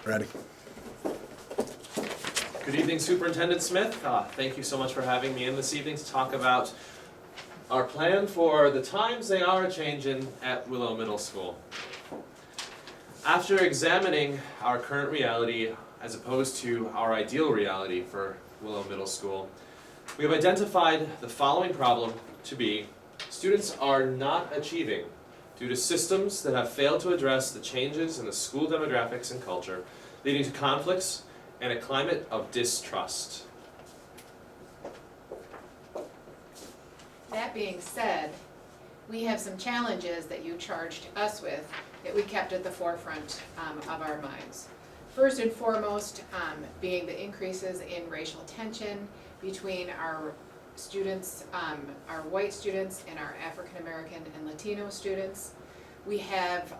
Ready. Good evening, Superintendent Smith. Thank you so much for having me in this evening to talk about our plan for the times they are a-changin' at Willow Middle School. After examining our current reality as opposed to our ideal reality for Willow Middle School, we have identified the following problem to be: students are not achieving due to systems that have failed to address the changes in the school demographics and culture, leading to conflicts and a climate of distrust. That being said, we have some challenges that you charged us with that we kept at the forefront of our minds. First and foremost, being the increases in racial tension between our students, our white students and our African American and Latino students. We have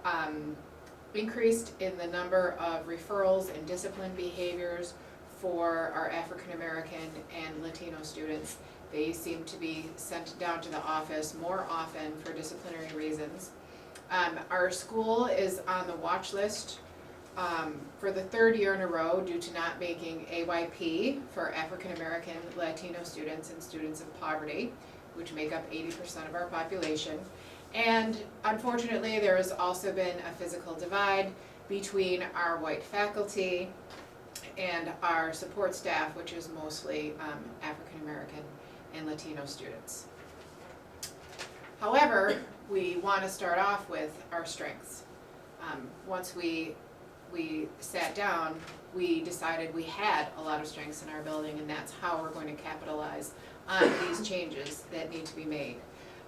increased in the number of referrals and discipline behaviors for our African American and Latino students. They seem to be sent down to the office more often for disciplinary reasons. Our school is on the watch list for the third year in a row due to not making AYP for African American, Latino students and students of poverty, which make up 80% of our population. And unfortunately, there has also been a physical divide between our white faculty and our support staff, which is mostly African American and Latino students. However, we want to start off with our strengths. Once we sat down, we decided we had a lot of strengths in our building, and that's how we're going to capitalize on these changes that need to be made.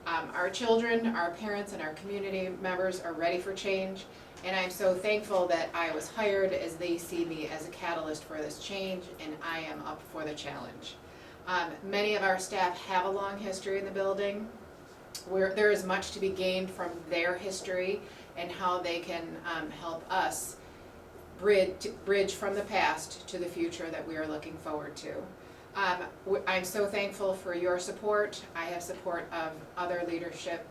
Our children, our parents, and our community members are ready for change, and I'm so thankful that I was hired, as they see me as a catalyst for this change, and I am up for the challenge. Many of our staff have a long history in the building. There is much to be gained from their history and how they can help us bridge from the past to the future that we are looking forward to. I'm so thankful for your support. I have support of other leadership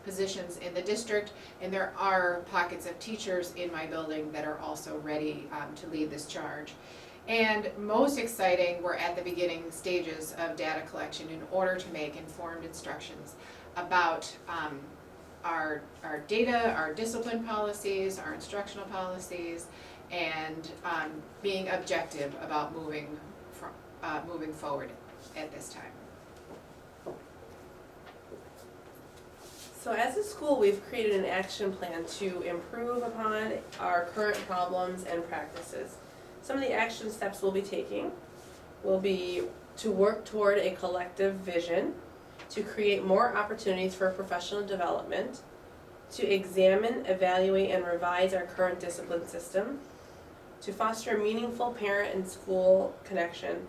positions in the district, and there are pockets of teachers in my building that are also ready to lead this charge. And most exciting, we're at the beginning stages of data collection in order to make informed instructions about our data, our discipline policies, our instructional policies, and being objective about moving forward at this time. So as a school, we've created an action plan to improve upon our current problems and practices. Some of the action steps we'll be taking will be to work toward a collective vision, to create more opportunities for professional development, to examine, evaluate, and revise our current discipline system, to foster a meaningful parent and school connection,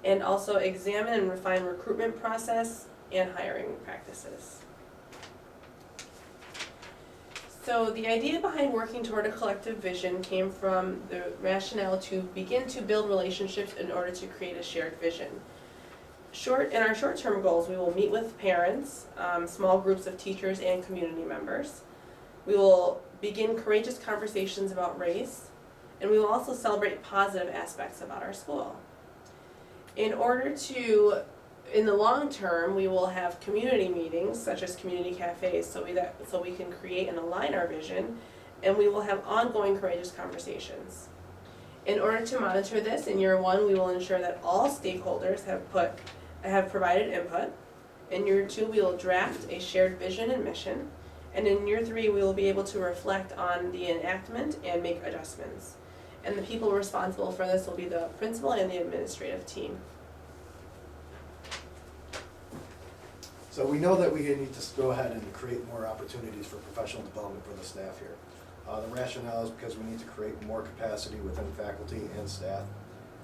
and also examine and refine recruitment process and hiring practices. So the idea behind working toward a collective vision came from the rationale to begin to build relationships in order to create a shared vision. In our short-term goals, we will meet with parents, small groups of teachers and community members. We will begin courageous conversations about race, and we will also celebrate positive aspects about our school. In the long term, we will have community meetings, such as community cafes, so we can create and align our vision, and we will have ongoing courageous conversations. In order to monitor this, in year one, we will ensure that all stakeholders have provided input. In year two, we will draft a shared vision and mission, and in year three, we will be able to reflect on the enactment and make adjustments. And the people responsible for this will be the principal and the administrative team. So we know that we need to go ahead and create more opportunities for professional development for the staff here. The rationale is because we need to create more capacity within faculty and staff.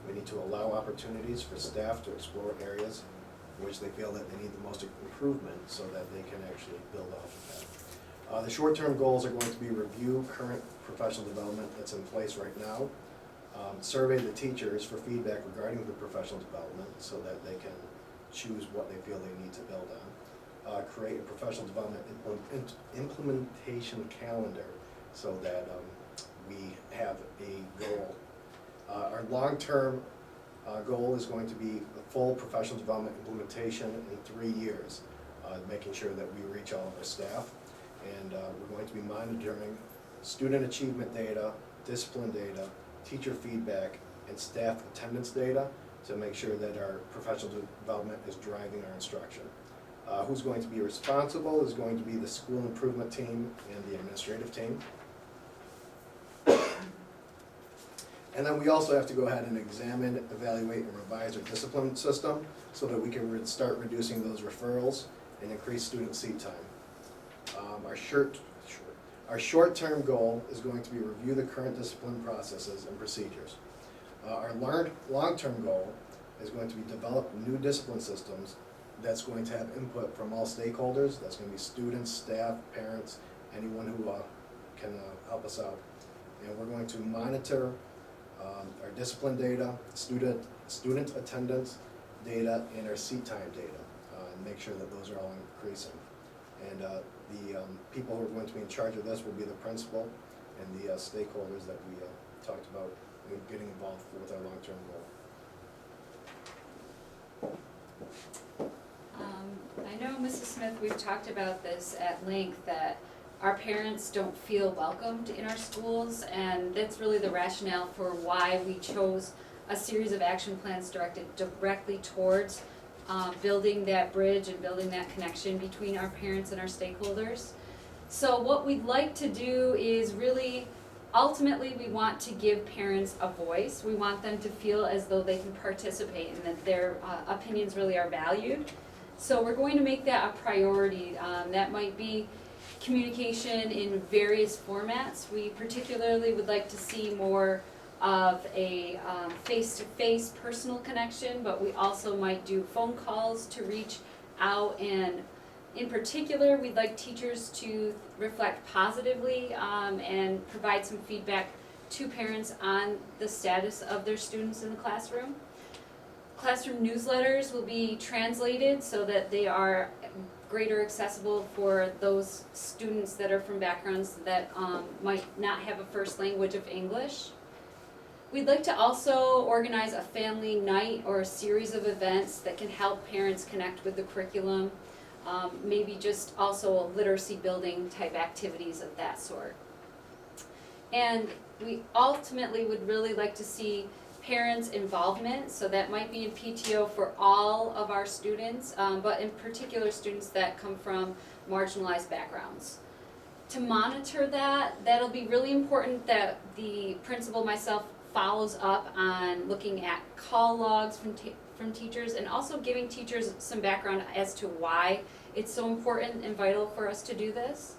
We need to allow opportunities for staff to explore areas in which they feel that they need the most improvement so that they can actually build off of that. The short-term goals are going to be review current professional development that's in place right now, survey the teachers for feedback regarding the professional development so that they can choose what they feel they need to build on, create a professional development implementation calendar so that we have a Our long-term goal is going to be a full professional development implementation in 3 years, making sure that we reach all of our staff. And we're going to be monitoring student achievement data, discipline data, teacher feedback, and staff attendance data to make sure that our professional development is driving our instruction. Who's going to be responsible is going to be the school improvement team and the administrative team. And then we also have to go ahead and examine, evaluate, and revise our discipline system so that we can start reducing those referrals and increase student seat time. Our short-term goal is going to be review the current discipline processes and procedures. Our long-term goal is going to be develop new discipline systems that's going to have input from all stakeholders. That's going to be students, staff, parents, anyone who can help us out. And we're going to monitor our discipline data, student attendance data, and our seat time data, and make sure that those are all increasing. And the people who are going to be in charge of this will be the principal and the stakeholders that we talked about getting involved with our long-term goal. I know, Mrs. Smith, we've talked about this at length, that our parents don't feel welcomed in our schools, and that's really the rationale for why we chose a series of action plans directed directly towards building that bridge and building that connection between our parents and our stakeholders. So what we'd like to do is really, ultimately, we want to give parents a voice. We want them to feel as though they can participate and that their opinions really are valued. So we're going to make that a priority. That might be communication in various formats. We particularly would like to see more of a face-to-face personal connection, but we also might do phone calls to reach out, and in particular, we'd like teachers to reflect positively and provide some feedback to parents on the status of their students in the classroom. Classroom newsletters will be translated so that they are greater accessible for those students that are from backgrounds that might not have a first language of English. We'd like to also organize a family night or a series of events that can help parents connect with the curriculum, maybe just also literacy building type activities of that sort. And we ultimately would really like to see parents' involvement, so that might be in PTO for all of our students, but in particular students that come from marginalized backgrounds. To monitor that, that'll be really important that the principal, myself, follows up on looking at call logs from teachers, and also giving teachers some background as to why it's so important and vital for us to do this.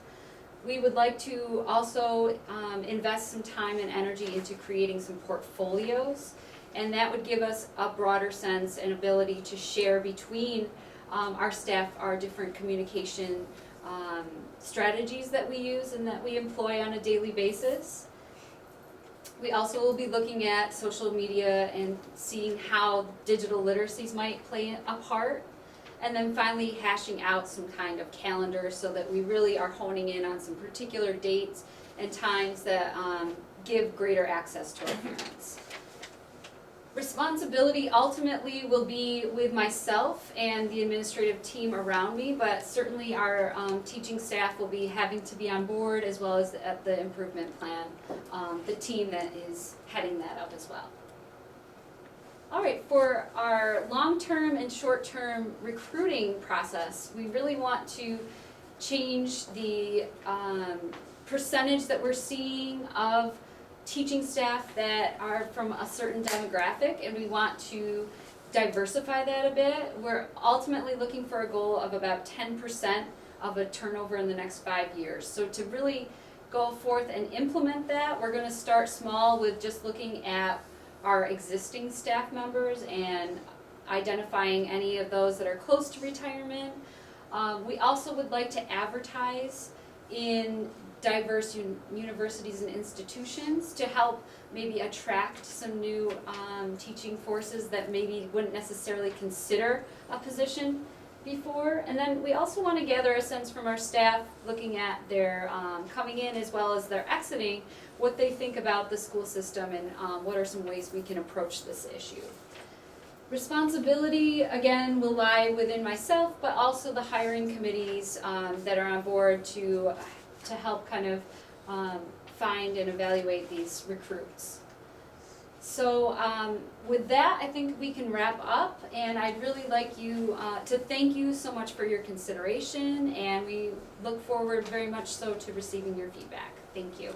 We would like to also invest some time and energy into creating some portfolios, and that would give us a broader sense and ability to share between our staff our different communication strategies that we use and that we employ on a daily basis. We also will be looking at social media and seeing how digital literacies might play a part. And then finally hashing out some kind of calendar so that we really are honing in on some particular dates and times that give greater access to our parents. Responsibility ultimately will be with myself and the administrative team around me, but certainly our teaching staff will be having to be on board, as well as at the improvement plan, the team that is heading that up as well. All right, for our long-term and short-term recruiting process, we really want to change the percentage that we're seeing of teaching staff that are from a certain demographic, and we want to diversify that a bit. We're ultimately looking for a goal of about 10% of a turnover in the next 5 years. So to really go forth and implement that, we're going to start small with just looking at our existing staff members and identifying any of those that are close to retirement. We also would like to advertise in diverse universities and institutions to help maybe attract some new teaching forces that maybe wouldn't necessarily consider a position before. And then we also want to gather a sense from our staff, looking at their coming in as well as their exiting, what they think about the school system and what are some ways we can approach this issue. Responsibility, again, will lie within myself, but also the hiring committees that are on board to help kind of find and evaluate these recruits. So with that, I think we can wrap up, and I'd really like you to thank you so much for your consideration, and we look forward very much so to receiving your feedback. Thank you.